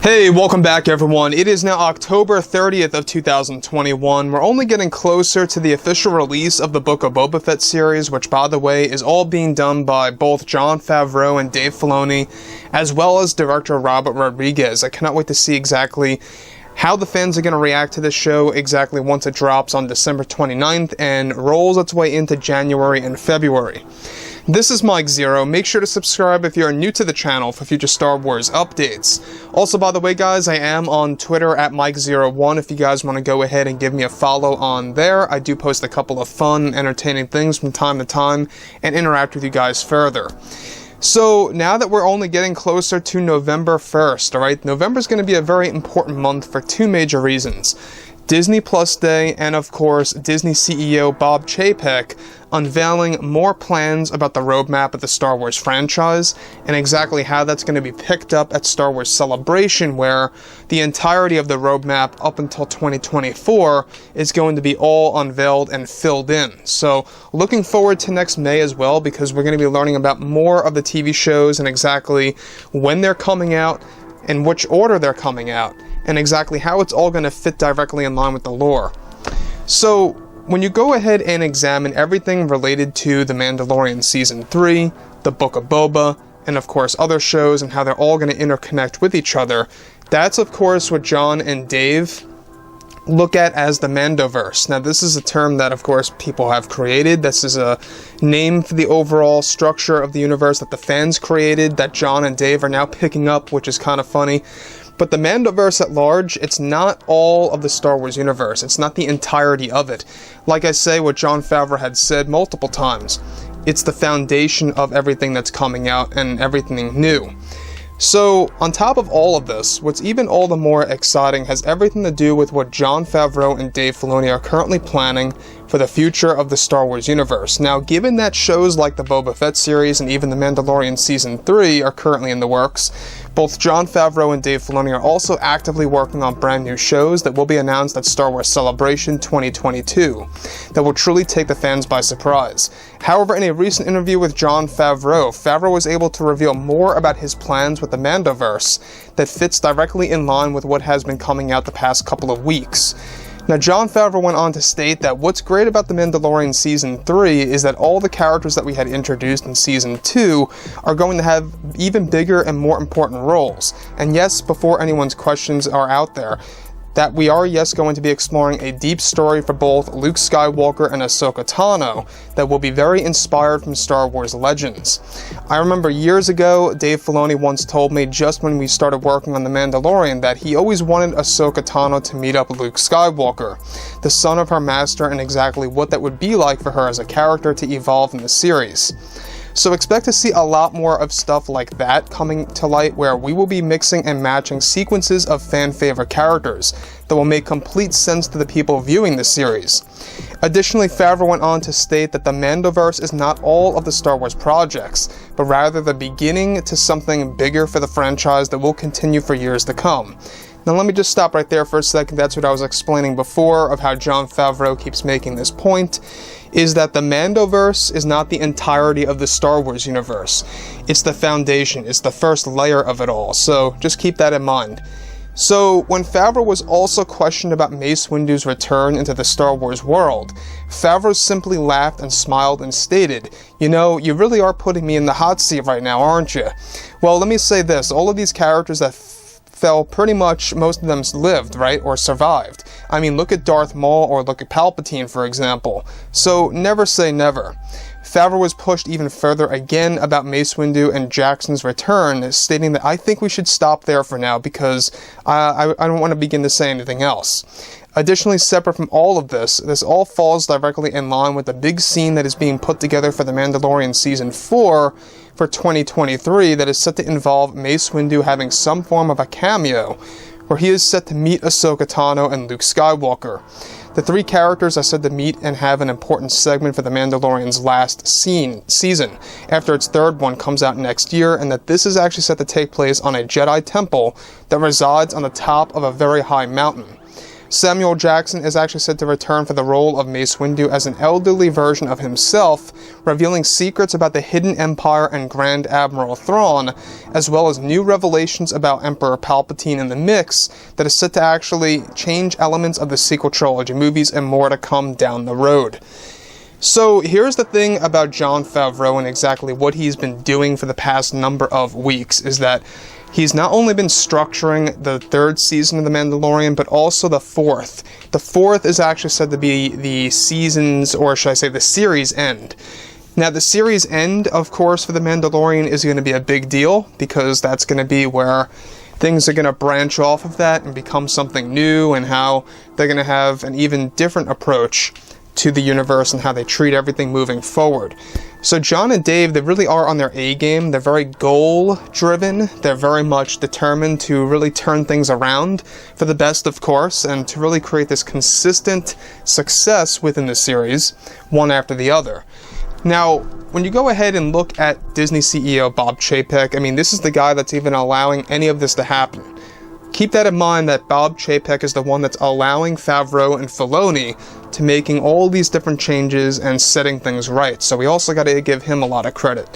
Hey, welcome back everyone. It is now October 30th of 2021. We're only getting closer to the official release of the Book of Boba Fett series, which by the way is all being done by both Jon Favreau and Dave Filoni, as well as director Robert Rodriguez. I cannot wait to see exactly how the fans are going to react to this show exactly once it drops on December 29th and rolls its way into January and February. This is Mike Zero. Make sure to subscribe if you're new to the channel for future Star Wars updates. Also, by the way, guys, I am on Twitter at Mike01 if you guys want to go ahead and give me a follow on there. I do post a couple of fun, entertaining things from time to time and interact with you guys further. So, now that we're only getting closer to November 1st, alright, November is going to be a very important month for two major reasons. Disney Plus Day, and of course, Disney CEO Bob Chapek unveiling more plans about the roadmap of the Star Wars franchise, and exactly how that's going to be picked up at Star Wars Celebration, where the entirety of the roadmap up until 2024 is going to be all unveiled and filled in. So, looking forward to next May as well, because we're going to be learning about more of the TV shows and exactly when they're coming out, in which order they're coming out, and exactly how it's all going to fit directly in line with the lore. So, when you go ahead and examine everything related to The Mandalorian Season 3, The Book of Boba, and of course other shows and how they're all going to interconnect with each other, that's of course what Jon and Dave look at as the Mandoverse. Now, this is a term that of course people have created. This is a name for the overall structure of the universe that the fans created, that Jon and Dave are now picking up, which is kind of funny. But the Mandoverse at large, it's not all of the Star Wars universe. It's not the entirety of it. Like I say, what Jon Favreau had said multiple times, it's the foundation of everything that's coming out and everything new. So, on top of all of this, what's even all the more exciting has everything to do with what Jon Favreau and Dave Filoni are currently planning for the future of the Star Wars universe. Now, given that shows like the Boba Fett series and even The Mandalorian Season 3 are currently in the works, both Jon Favreau and Dave Filoni are also actively working on brand new shows that will be announced at Star Wars Celebration 2022 that will truly take the fans by surprise. However, in a recent interview with Jon Favreau, Favreau was able to reveal more about his plans with the Mandoverse that fits directly in line with what has been coming out the past couple of weeks. Now, Jon Favreau went on to state that what's great about The Mandalorian Season 3 is that all the characters that we had introduced in Season 2 are going to have even bigger and more important roles. And yes, before anyone's questions are out there, that we are, yes, going to be exploring a deep story for both Luke Skywalker and Ahsoka Tano that will be very inspired from Star Wars Legends. I remember years ago, Dave Filoni once told me just when we started working on The Mandalorian that he always wanted Ahsoka Tano to meet up with Luke Skywalker, the son of her master, and exactly what that would be like for her as a character to evolve in the series. So expect to see a lot more of stuff like that coming to light, where we will be mixing and matching sequences of fan-favorite characters that will make complete sense to the people viewing the series. Additionally, Favreau went on to state that the Mandoverse is not all of the Star Wars projects, but rather the beginning to something bigger for the franchise that will continue for years to come. Now let me just stop right there for a second. That's what I was explaining before of how Jon Favreau keeps making this point, is that the Mandoverse is not the entirety of the Star Wars universe. It's the foundation, it's the first layer of it all, so just keep that in mind. So, when Favreau was also questioned about Mace Windu's return into the Star Wars world, Favreau simply laughed and smiled and stated, "You know, you really are putting me in the hot seat right now, aren't you?" Well, let me say this, all of these characters that fell, pretty much most of them lived, right, or survived. I mean, look at Darth Maul or look at Palpatine, for example. So, never say never. Favreau was pushed even further again about Mace Windu and Jackson's return, stating that I think we should stop there for now because I don't want to begin to say anything else. Additionally, separate from all of this all falls directly in line with the big scene that is being put together for The Mandalorian Season 4 for 2023 that is set to involve Mace Windu having some form of a cameo, where he is set to meet Ahsoka Tano and Luke Skywalker. The three characters are said to meet and have an important segment for The Mandalorian's last season, after its third one comes out next year, and that this is actually set to take place on a Jedi temple that resides on the top of a very high mountain. Samuel Jackson is actually said to return for the role of Mace Windu as an elderly version of himself, revealing secrets about the hidden empire and Grand Admiral Thrawn, as well as new revelations about Emperor Palpatine in the mix that is set to actually change elements of the sequel trilogy movies, and more to come down the road. So here's the thing about Jon Favreau and exactly what he's been doing for the past number of weeks, is that he's not only been structuring the third season of The Mandalorian, but also the fourth. The fourth is actually said to be the season's, or should I say the series end. Now the series end, of course, for The Mandalorian is going to be a big deal, because that's going to be where things are going to branch off of that and become something new, and how they're going to have an even different approach to the universe and how they treat everything moving forward. So Jon and Dave, they really are on their A game. They're very goal-driven. They're very much determined to really turn things around for the best, of course, and to really create this consistent success within the series, one after the other. Now, when you go ahead and look at Disney CEO Bob Chapek, I mean, this is the guy that's even allowing any of this to happen. Keep that in mind, that Bob Chapek is the one that's allowing Favreau and Filoni to making all these different changes and setting things right. So we also got to give him a lot of credit.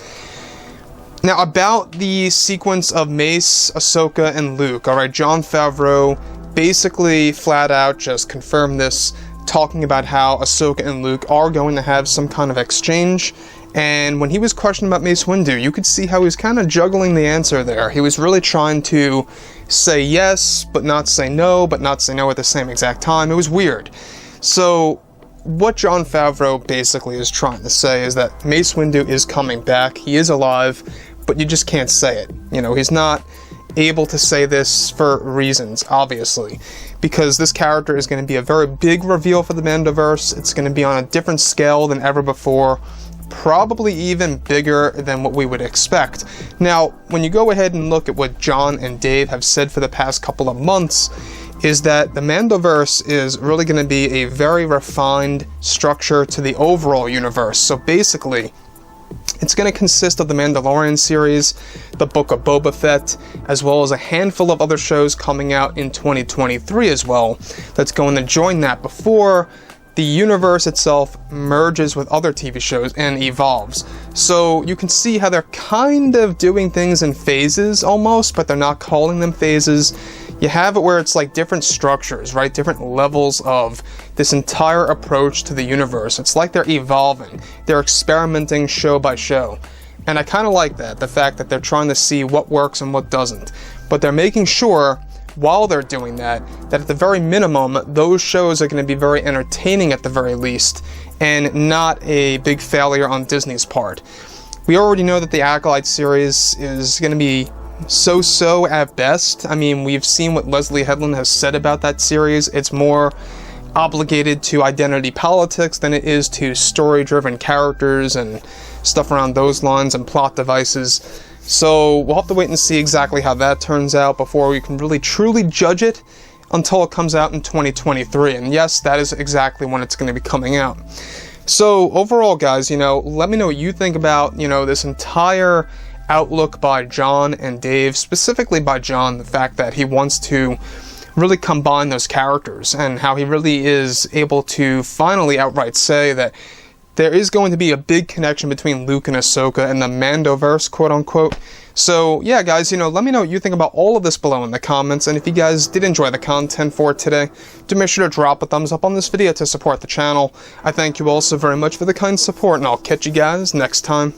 Now, about the sequence of Mace, Ahsoka, and Luke, alright, Jon Favreau basically flat out just confirmed this, talking about how Ahsoka and Luke are going to have some kind of exchange. And when he was questioned about Mace Windu, you could see how he was kind of juggling the answer there. He was really trying to say yes, but not say no, but not say no at the same exact time. It was weird. So what Jon Favreau basically is trying to say is that Mace Windu is coming back. He is alive, but you just can't say it. You know, he's not able to say this for reasons, obviously, because this character is going to be a very big reveal for the Mandoverse. It's going to be on a different scale than ever before, probably even bigger than what we would expect. Now, when you go ahead and look at what Jon and Dave have said for the past couple of months, is that the Mandoverse is really going to be a very refined structure to the overall universe. So basically, it's going to consist of the Mandalorian series, the Book of Boba Fett, as well as a handful of other shows coming out in 2023 as well, that's going to join that before the universe itself merges with other TV shows and evolves. So you can see how they're kind of doing things in phases almost, but they're not calling them phases. You have it where it's like different structures, right? Different levels of this entire approach to the universe. It's like they're evolving. They're experimenting show by show. And I kind of like that, the fact that they're trying to see what works and what doesn't. But they're making sure, while they're doing that at the very minimum, those shows are going to be very entertaining at the very least, and not a big failure on Disney's part. We already know that the Acolyte series is going to be so-so at best. I mean, we've seen what Leslie Headland has said about that series. It's more obligated to identity politics than it is to story-driven characters and stuff around those lines and plot devices. So we'll have to wait and see exactly how that turns out before we can really truly judge it, until it comes out in 2023. And yes, that is exactly when it's going to be coming out. So overall, guys, let me know what you think about, this entire outlook by Jon and Dave, specifically by Jon, the fact that he wants to really combine those characters, and how he really is able to finally outright say that there is going to be a big connection between Luke and Ahsoka and the Mandoverse, quote-unquote. So, yeah, guys, let me know what you think about all of this below in the comments, and if you guys did enjoy the content for today, do make sure to drop a thumbs up on this video to support the channel. I thank you all so very much for the kind support, and I'll catch you guys next time.